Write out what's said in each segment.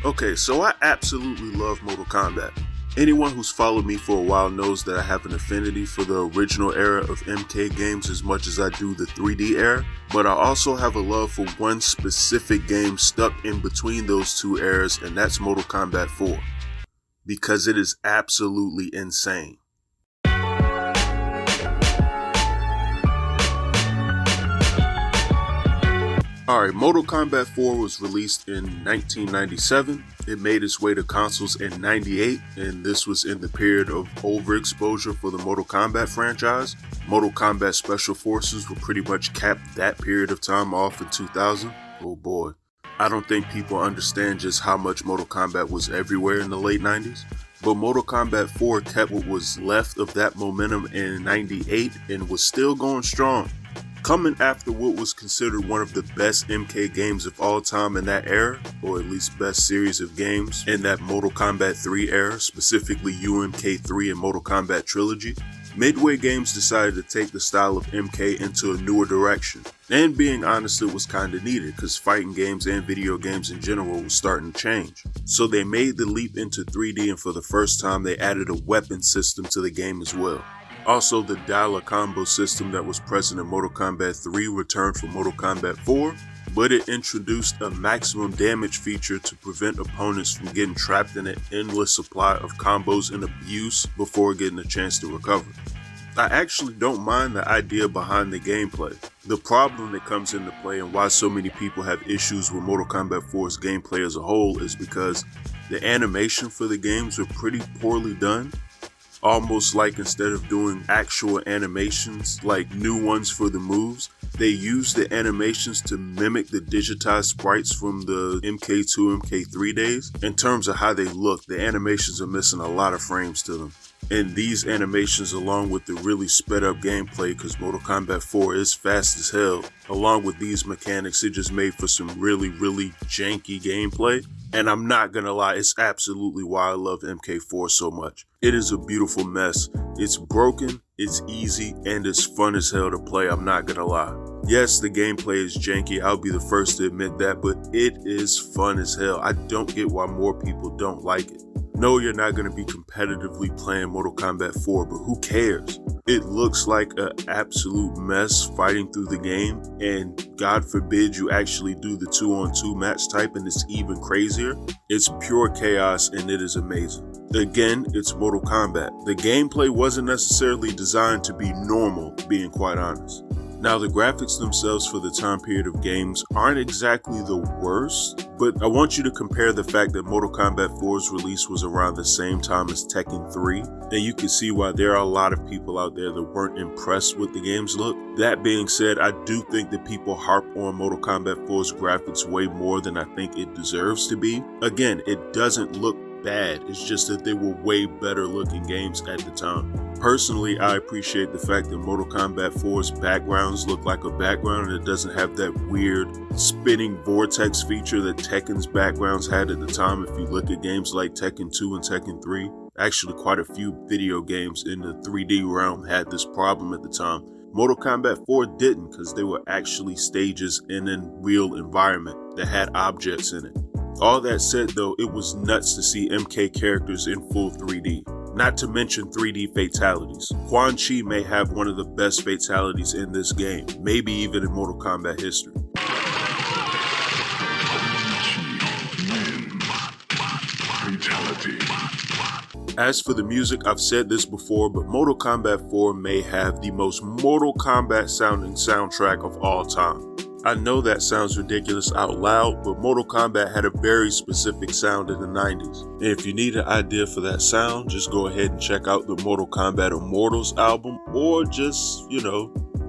Okay, so I absolutely love Mortal Kombat. Anyone who's followed me for a while knows that I have an affinity for the original era of MK games as much as I do the 3D era, but I also have a love for one specific game stuck in between those two eras, and that's Mortal Kombat 4. Because it is absolutely insane. Alright, Mortal Kombat 4 was released in 1997. It made its way to consoles in 98, and this was in the period of overexposure for the Mortal Kombat franchise. Mortal Kombat Special Forces will pretty much cap that period of time off in 2000. Oh boy. I don't think people understand just how much Mortal Kombat was everywhere in the late 90s. But Mortal Kombat 4 kept what was left of that momentum in 98 and was still going strong. Coming after what was considered one of the best MK games of all time in that era, or at least best series of games in that Mortal Kombat 3 era, specifically UMK3 and Mortal Kombat Trilogy, Midway Games decided to take the style of MK into a newer direction. And being honest, it was kinda needed, because fighting games and video games in general was starting to change. So they made the leap into 3D, and for the first time they added a weapon system to the game as well. Also, the dial combo system that was present in Mortal Kombat 3 returned for Mortal Kombat 4, but it introduced a maximum damage feature to prevent opponents from getting trapped in an endless supply of combos and abuse before getting a chance to recover. I actually don't mind the idea behind the gameplay. The problem that comes into play and why so many people have issues with Mortal Kombat 4's gameplay as a whole is because the animation for the games were pretty poorly done. Almost like instead of doing actual animations like new ones for the moves, they used the animations to mimic the digitized sprites from the MK2, MK3 days. In terms of how they look, the animations are missing a lot of frames to them. And these animations, along with the really sped up gameplay, because Mortal Kombat 4 is fast as hell, along with these mechanics, it just made for some really janky gameplay. And I'm not gonna lie, it's absolutely why I love MK4 so much. It is a beautiful mess. It's broken, it's easy, and it's fun as hell to play, I'm not gonna lie. Yes, the gameplay is janky, I'll be the first to admit that, but it is fun as hell. I don't get why more people don't like it. No, you're not going to be competitively playing Mortal Kombat 4, but who cares? It looks like an absolute mess fighting through the game, and God forbid you actually do the 2-on-2 match type and it's even crazier. It's pure chaos and it is amazing. Again, it's Mortal Kombat. The gameplay wasn't necessarily designed to be normal, being quite honest. Now, the graphics themselves for the time period of games aren't exactly the worst, but I want you to compare the fact that Mortal Kombat 4's release was around the same time as Tekken 3, and you can see why there are a lot of people out there that weren't impressed with the game's look. That being said, I do think that people harp on Mortal Kombat 4's graphics way more than I think it deserves to be. Again, it doesn't look bad, it's just that they were way better looking games at the time. Personally, I appreciate the fact that Mortal Kombat 4's backgrounds look like a background and it doesn't have that weird spinning vortex feature that Tekken's backgrounds had at the time. If you look at games like Tekken 2 and Tekken 3, actually quite a few video games in the 3D realm had this problem at the time. Mortal Kombat 4 didn't, because they were actually stages in a real environment that had objects in it. All that said though, it was nuts to see MK characters in full 3D. Not to mention 3D fatalities. Quan Chi may have one of the best fatalities in this game, maybe even in Mortal Kombat history. As for the music, I've said this before, but Mortal Kombat 4 may have the most Mortal Kombat sounding soundtrack of all time. I know that sounds ridiculous out loud, but Mortal Kombat had a very specific sound in the 90s. And if you need an idea for that sound, just go ahead and check out the Mortal Kombat Immortals album, or just,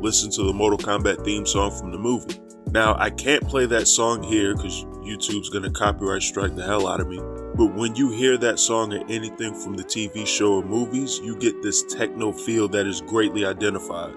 listen to the Mortal Kombat theme song from the movie. Now, I can't play that song here because YouTube's gonna copyright strike the hell out of me. But when you hear that song or anything from the TV show or movies, you get this techno feel that is greatly identified.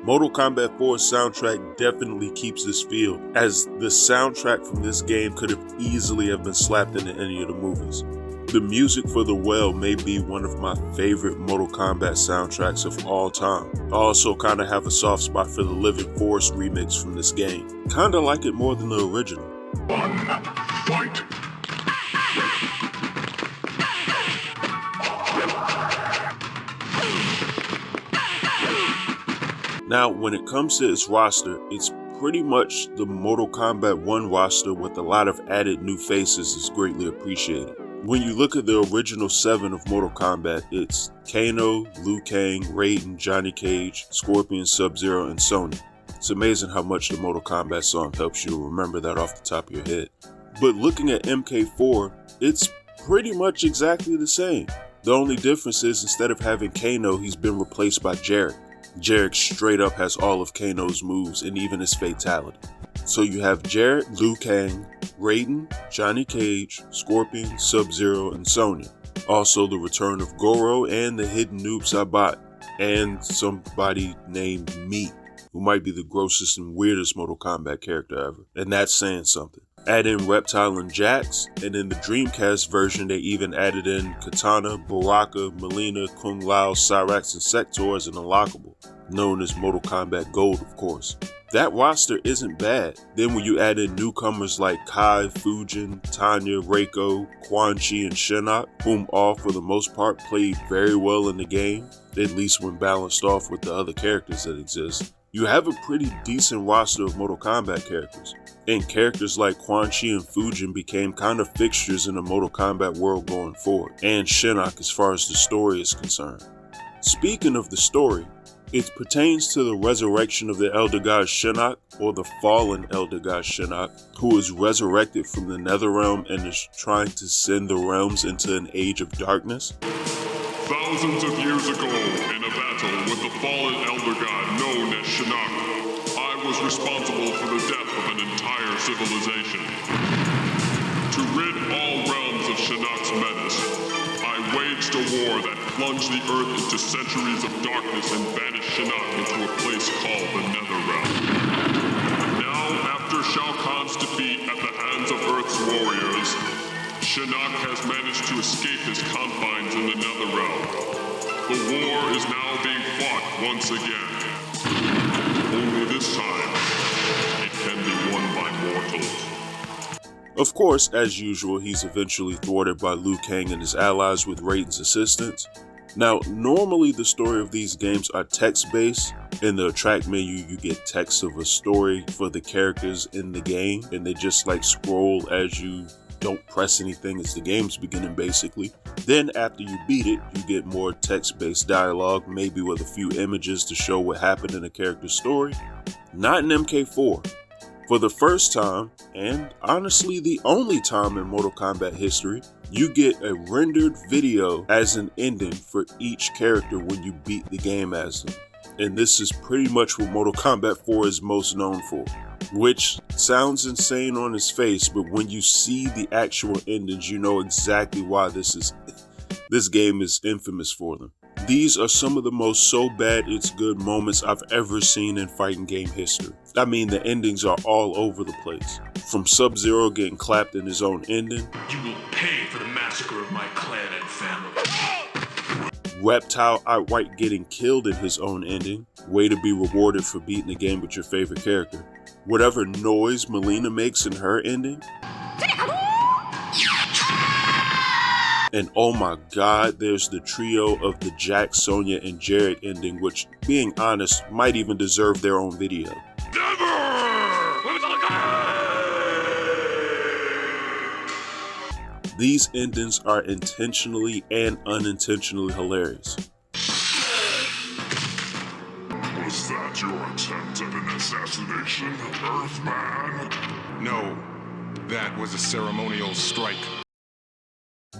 Mortal Kombat 4's soundtrack definitely keeps this feel, as the soundtrack from this game could have easily have been slapped into any of the movies. The music for The Well may be one of my favorite Mortal Kombat soundtracks of all time. I also kind of have a soft spot for the Living Forest remix from this game. Kinda like it more than the original. One, fight! Now, when it comes to its roster, it's pretty much the Mortal Kombat 1 roster with a lot of added new faces is greatly appreciated. When you look at the original 7 of Mortal Kombat, it's Kano, Liu Kang, Raiden, Johnny Cage, Scorpion, Sub-Zero, and Sonya. It's amazing how much the Mortal Kombat song helps you to remember that off the top of your head. But looking at MK4, it's pretty much exactly the same. The only difference is instead of having Kano, he's been replaced by Jarek. Jarek straight up has all of Kano's moves and even his fatality. So you have Jarek, Liu Kang, Raiden, Johnny Cage, Scorpion, Sub-Zero, and Sonya. Also the return of Goro and the hidden Noob Saibot, and somebody named Meat, who might be the grossest and weirdest Mortal Kombat character ever. And that's saying something. Add in Reptile and Jax, and in the Dreamcast version they even added in Katana, Baraka, Mileena, Kung Lao, Cyrax, and Sector as an unlockable, known as Mortal Kombat Gold, of course. That roster isn't bad. Then when you add in newcomers like Kai, Fujin, Tanya, Reiko, Quan Chi, and Shinnok, whom all for the most part played very well in the game, at least when balanced off with the other characters that exist, you have a pretty decent roster of Mortal Kombat characters. And characters like Quan Chi and Fujin became kind of fixtures in the Mortal Kombat world going forward, and Shinnok as far as the story is concerned. Speaking of the story, it pertains to the resurrection of the Elder God Shinnok, or the fallen Elder God Shinnok, who is resurrected from the Netherrealm and is trying to send the realms into an age of darkness. Thousands of years ago, in a battle with the fallen Elder God known as Shinnok, I was responsible for the death of an entire civilization. To rid all realms of Shinnok's menace, I waged a war that plunged the Earth into centuries of darkness and banished Shinnok into a place called the Netherrealm. Now, after Shao Kahn's defeat at the hands of Earth's warriors, Shinnok has managed to escape his confines in the Netherrealm. The war is now being fought once again. Only this time, it can be won by mortals. Of course, as usual, he's eventually thwarted by Liu Kang and his allies with Raiden's assistance. Now, normally the story of these games are text-based. In the track menu, you get text of a story for the characters in the game, and they just like scroll as you don't press anything as the game's beginning, basically. Then after you beat it, you get more text-based dialogue, maybe with a few images to show what happened in a character's story. Not in MK4. For the first time, and honestly the only time in Mortal Kombat history, you get a rendered video as an ending for each character when you beat the game as them. And this is pretty much what Mortal Kombat 4 is most known for. Which sounds insane on its face, but when you see the actual endings, you know exactly why this game is infamous for them. These are some of the most so bad it's good moments I've ever seen in fighting game history. I mean, the endings are all over the place. From Sub-Zero getting clapped in his own ending. You will pay for the massacre of my clan and family. Reptile outright getting killed in his own ending. Way to be rewarded for beating the game with your favorite character. Whatever noise Mileena makes in her ending. And oh my god, there's the trio of the Jax, Sonya, and Jarek ending, which, being honest, might even deserve their own video. These endings are intentionally and unintentionally hilarious. Was that your attempt at an assassination, Earthman? No, that was a ceremonial strike.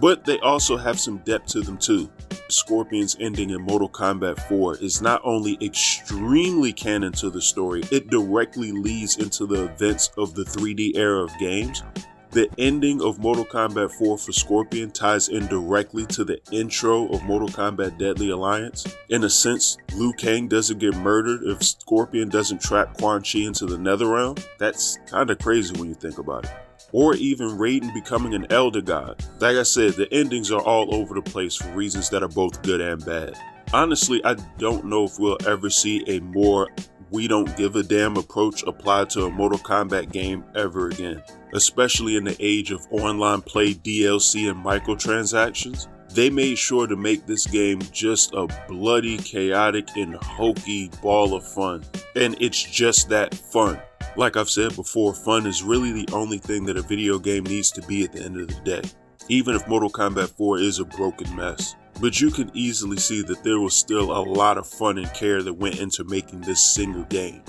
But they also have some depth to them too. Scorpion's ending in Mortal Kombat 4 is not only extremely canon to the story, it directly leads into the events of the 3D era of games. The ending of Mortal Kombat 4 for Scorpion ties in directly to the intro of Mortal Kombat Deadly Alliance. In a sense, Liu Kang doesn't get murdered if Scorpion doesn't trap Quan Chi into the Netherrealm. That's kinda crazy when you think about it. Or even Raiden becoming an Elder God. Like I said, the endings are all over the place for reasons that are both good and bad. Honestly, I don't know if we'll ever see a more we don't give a damn approach applied to a Mortal Kombat game ever again. Especially in the age of online play, DLC, and microtransactions. They made sure to make this game just a bloody, chaotic, and hokey ball of fun. And it's just that, fun. Like I've said before, fun is really the only thing that a video game needs to be at the end of the day. Even if Mortal Kombat 4 is a broken mess. But you can easily see that there was still a lot of fun and care that went into making this single game.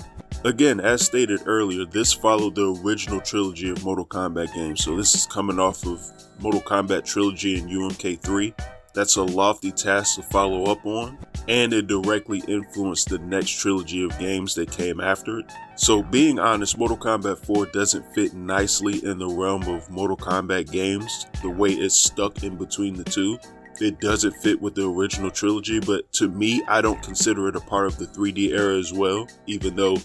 Again, as stated earlier, this followed the original trilogy of Mortal Kombat games, so this is coming off of Mortal Kombat Trilogy and UMK3. That's a lofty task to follow up on, and it directly influenced the next trilogy of games that came after it. So being honest, Mortal Kombat 4 doesn't fit nicely in the realm of Mortal Kombat games, the way it's stuck in between the two. It doesn't fit with the original trilogy, but to me, I don't consider it a part of the 3D era as well, even though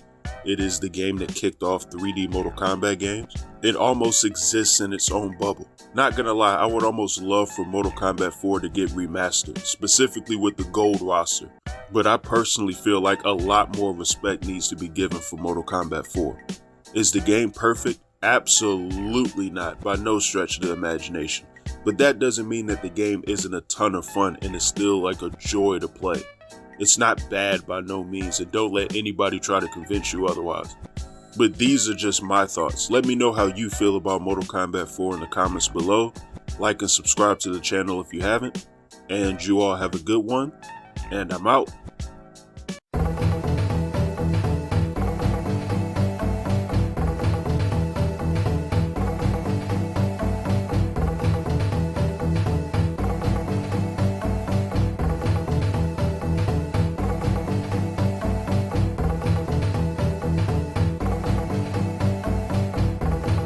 it is the game that kicked off 3D Mortal Kombat games. It almost exists in its own bubble. Not gonna lie, I would almost love for Mortal Kombat 4 to get remastered, specifically with the gold roster. But I personally feel like a lot more respect needs to be given for Mortal Kombat 4. Is the game perfect? Absolutely not, by no stretch of the imagination. But that doesn't mean that the game isn't a ton of fun and is still like a joy to play. It's not bad by no means, and don't let anybody try to convince you otherwise. But these are just my thoughts. Let me know how you feel about Mortal Kombat 4 in the comments below. Like and subscribe to the channel if you haven't. And you all have a good one, and I'm out.